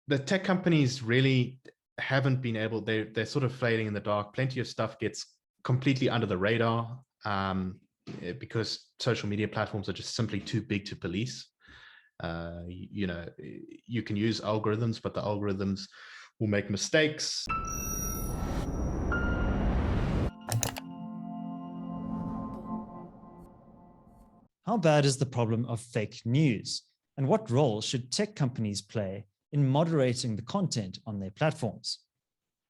the tech companies really haven't been able, they're sort of flailing in the dark. Plenty of stuff gets completely under the radar because social media platforms are just simply too big to police. You can use algorithms, but the algorithms will make mistakes. How bad is the problem of fake news? And what role should tech companies play in moderating the content on their platforms?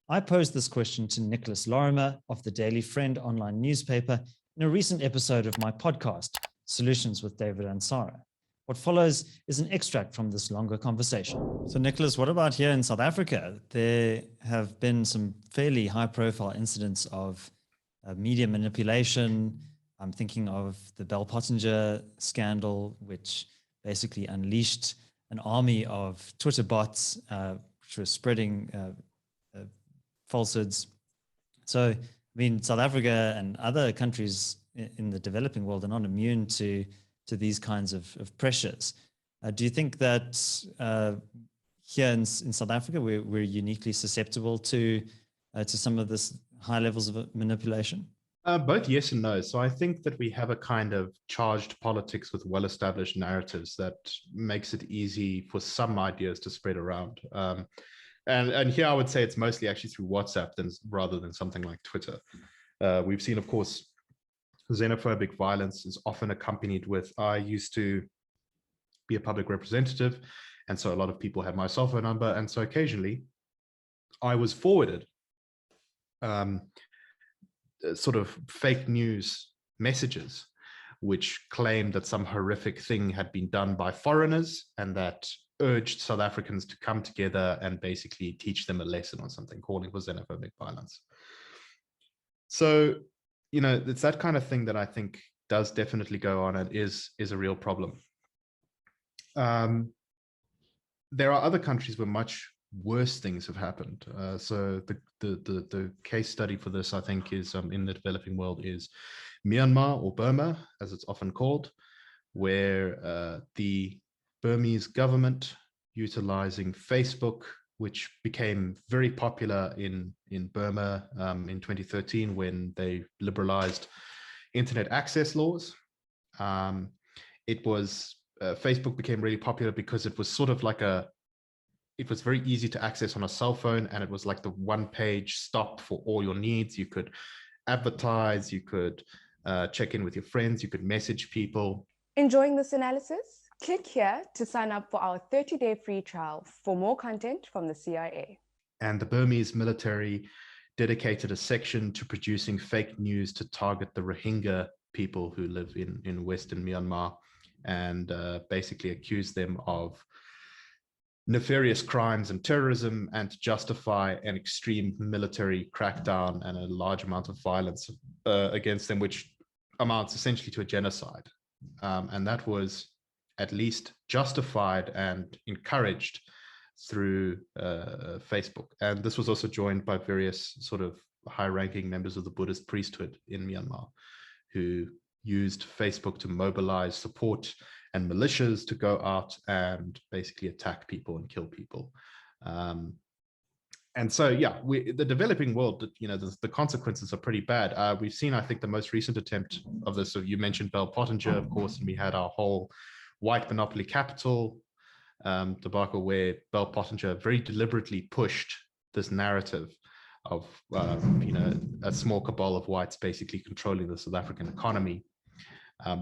I posed this question to Nicholas Lorimer of the Daily Friend online newspaper in a recent episode of my podcast, Solutions with David Ansara. What follows is an extract from this longer conversation. So Nicholas, what about here in South Africa? There have been some fairly high-profile incidents of media manipulation. I'm thinking of the Bell Pottinger scandal, which basically unleashed an army of Twitter bots which were spreading falsehoods. So, I mean, South Africa and other countries in the developing world are not immune to these kinds of pressures. Do you think that here in South Africa, we're uniquely susceptible to some of this high levels of manipulation? Both yes and no. So I think that we have a kind of charged politics with well-established narratives that makes it easy for some ideas to spread around. And here I would say it's mostly actually through WhatsApp rather than something like Twitter. We've seen, of course, xenophobic violence is often accompanied with, I used to be a public representative, and so a lot of people have my cell phone number, and so occasionally I was forwarded sort of fake news messages which claimed that some horrific thing had been done by foreigners and that urged South Africans to come together and basically teach them a lesson on something, calling for xenophobic violence. So, you know, it's that kind of thing that I think does definitely go on and is a real problem. There are other countries where much worse things have happened. So the case study for this, I think, is in the developing world is Myanmar, or Burma, as it's often called, where the Burmese government, utilizing Facebook, which became very popular in Burma in 2013 when they liberalized internet access laws. Facebook became really popular because it was sort of like it was very easy to access on a cell phone, and it was like the one-page stop for all your needs. You could advertise, you could check in with your friends, you could message people. Enjoying this analysis? Click here to sign up for our 30-day free trial for more content from the CIA. And the Burmese military dedicated a section to producing fake news to target the Rohingya people who live in Western Myanmar, and basically accuse them of nefarious crimes and terrorism, and to justify an extreme military crackdown and a large amount of violence against them, which amounts essentially to a genocide. And that was at least justified and encouraged through Facebook. And this was also joined by various sort of high-ranking members of the Buddhist priesthood in Myanmar, who used Facebook to mobilize support and militias to go out and basically attack people and kill people. And so, yeah, the developing world, you know, the consequences are pretty bad. We've seen, I think, the most recent attempt of this. So you mentioned Bell Pottinger, of course, and we had our whole white monopoly capital debacle, where Bell Pottinger very deliberately pushed this narrative of, you know, a small cabal of whites basically controlling the South African economy,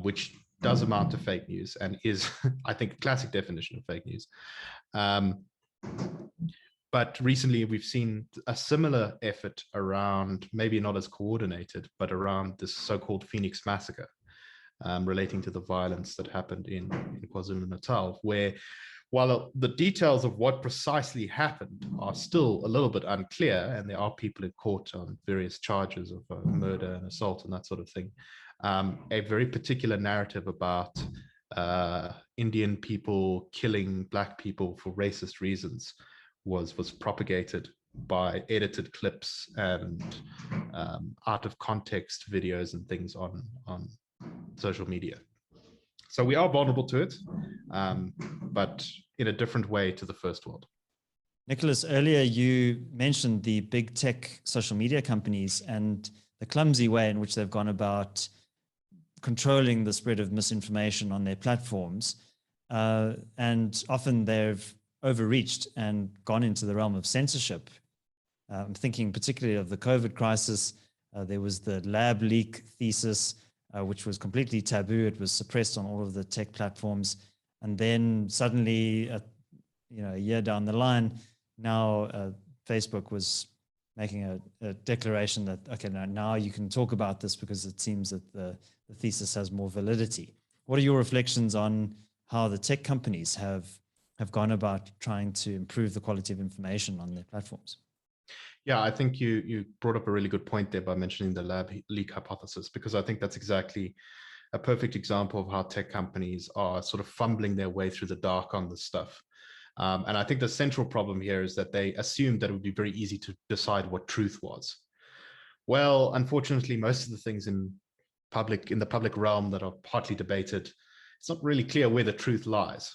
which does amount to fake news and is, I think, a classic definition of fake news. But recently we've seen a similar effort around, maybe not as coordinated, but around this so-called Phoenix massacre, relating to the violence that happened in KwaZulu-Natal, where while the details of what precisely happened are still a little bit unclear, and there are people in court on various charges of murder and assault and that sort of thing, a very particular narrative about Indian people killing Black people for racist reasons was propagated by edited clips and out of context videos and things on social media. So we are vulnerable to it, but in a different way to the first world. Nicholas, earlier you mentioned the big tech social media companies and the clumsy way in which they've gone about controlling the spread of misinformation on their platforms. And often they've overreached and gone into the realm of censorship. I'm thinking particularly of the COVID crisis. There was the lab leak thesis, which was completely taboo. It was suppressed on all of the tech platforms. And then suddenly, a year down the line, now Facebook was making a declaration that, okay, now you can talk about this because it seems that the thesis has more validity. What are your reflections on how the tech companies have gone about trying to improve the quality of information on their platforms? Yeah, I think you brought up a really good point there by mentioning the lab leak hypothesis, because I think that's exactly a perfect example of how tech companies are sort of fumbling their way through the dark on this stuff. And I think the central problem here is that they assumed that it would be very easy to decide what truth was. Well, unfortunately, most of the things in the public realm that are hotly debated, it's not really clear where the truth lies.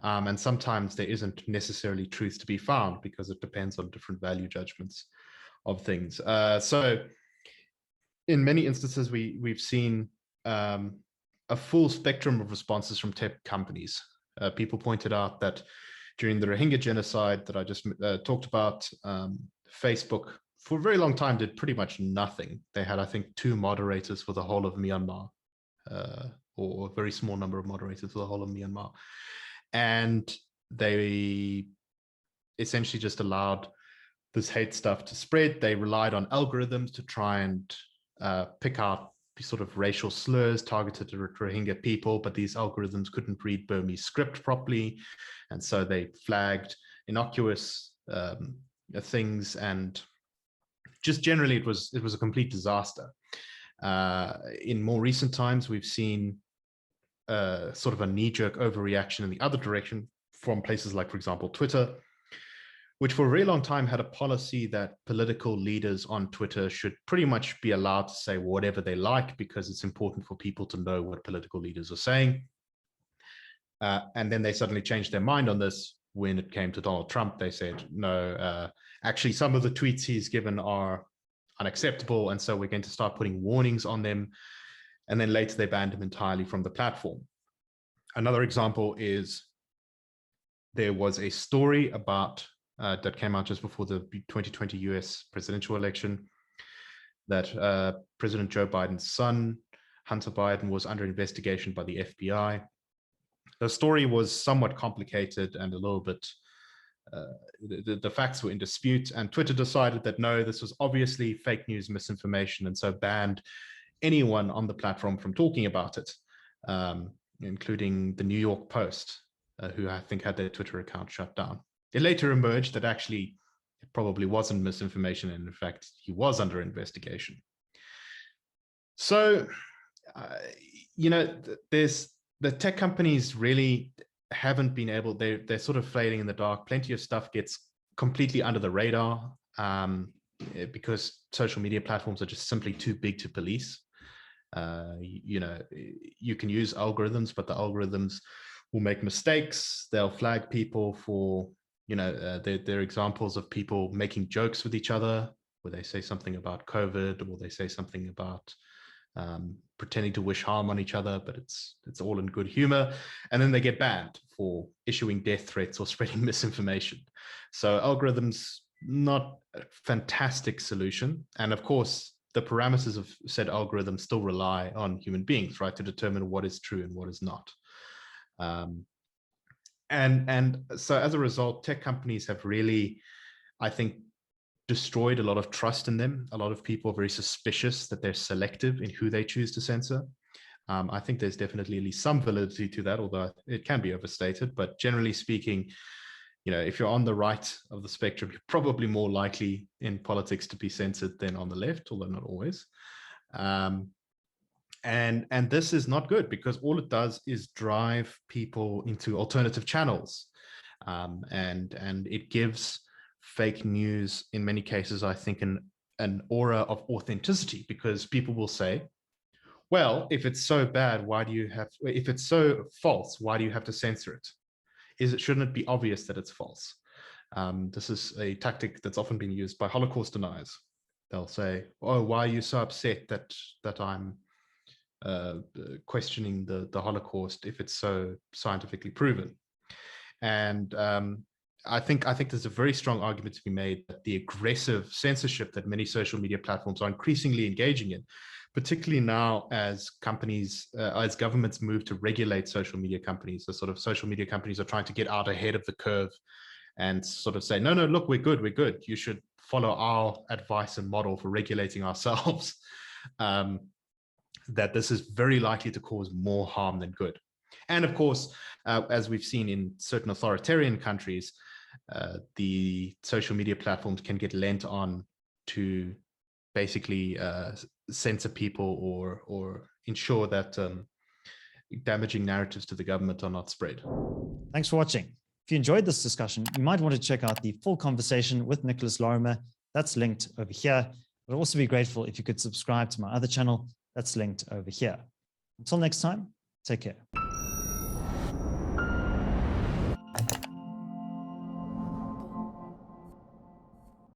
And sometimes there isn't necessarily truth to be found because it depends on different value judgments of things. So in many instances, we've seen a full spectrum of responses from tech companies. People pointed out that during the Rohingya genocide that I just talked about, Facebook for a very long time did pretty much nothing. They had, I think, 2 moderators for the whole of Myanmar, or a very small number of moderators for the whole of Myanmar. And they essentially just allowed this hate stuff to spread. They relied on algorithms to try and pick out sort of racial slurs targeted to Rohingya people, but these algorithms couldn't read Burmese script properly. And so they flagged innocuous things, and just generally it was a complete disaster. In more recent times, we've seen sort of a knee-jerk overreaction in the other direction from places like, for example, Twitter, which for a very long time had a policy that political leaders on Twitter should pretty much be allowed to say whatever they like because it's important for people to know what political leaders are saying. And then they suddenly changed their mind on this when it came to Donald Trump. They said, no, actually, some of the tweets he's given are unacceptable, and so we're going to start putting warnings on them. And then later they banned him entirely from the platform. Another example is there was a story about that came out just before the 2020 US presidential election that President Joe Biden's son, Hunter Biden, was under investigation by the FBI. The story was somewhat complicated and a little bit, the facts were in dispute, and Twitter decided that no, this was obviously fake news, misinformation, and so banned anyone on the platform from talking about it, including the New York Post, who I think had their Twitter account shut down. It later emerged that actually it probably wasn't misinformation, and in fact, he was under investigation. So, there's the tech companies really haven't been able, they're sort of flailing in the dark. Plenty of stuff gets completely under the radar because social media platforms are just simply too big to police. You can use algorithms, but the algorithms will make mistakes. They'll flag people for, there are examples of people making jokes with each other where they say something about COVID, or they say something about pretending to wish harm on each other, but it's all in good humor. And then they get banned for issuing death threats or spreading misinformation. So algorithms, not a fantastic solution. And of course, the parameters of said algorithms still rely on human beings, right, to determine what is true and what is not. And so as a result, tech companies have really, I think, destroyed a lot of trust in them. A lot of people are very suspicious that they're selective in who they choose to censor. I think there's definitely at least some validity to that, although it can be overstated. But generally speaking, if you're on the right of the spectrum, you're probably more likely in politics to be censored than on the left, although not always. And this is not good, because all it does is drive people into alternative channels, and it gives fake news in many cases, I think, an aura of authenticity, because people will say, well, if it's so bad, if it's so false, why do you have to censor it? Shouldn't it be obvious that it's false? This is a tactic that's often been used by Holocaust deniers. They'll say, "Oh, why are you so upset that I'm questioning the Holocaust if it's so scientifically proven?" And I think there's a very strong argument to be made that the aggressive censorship that many social media platforms are increasingly engaging in, particularly now as as governments move to regulate social media companies, so sort of social media companies are trying to get out ahead of the curve and sort of say, no, look, we're good. You should follow our advice and model for regulating ourselves. That this is very likely to cause more harm than good. And of course, as we've seen in certain authoritarian countries, the social media platforms can get lent on to basically censor people or ensure that damaging narratives to the government are not spread. Thanks for watching. If you enjoyed this discussion, you might want to check out the full conversation with Nicholas Lorimer. That's linked over here. I'd also be grateful if you could subscribe to my other channel. That's linked over here. Until next time, take care.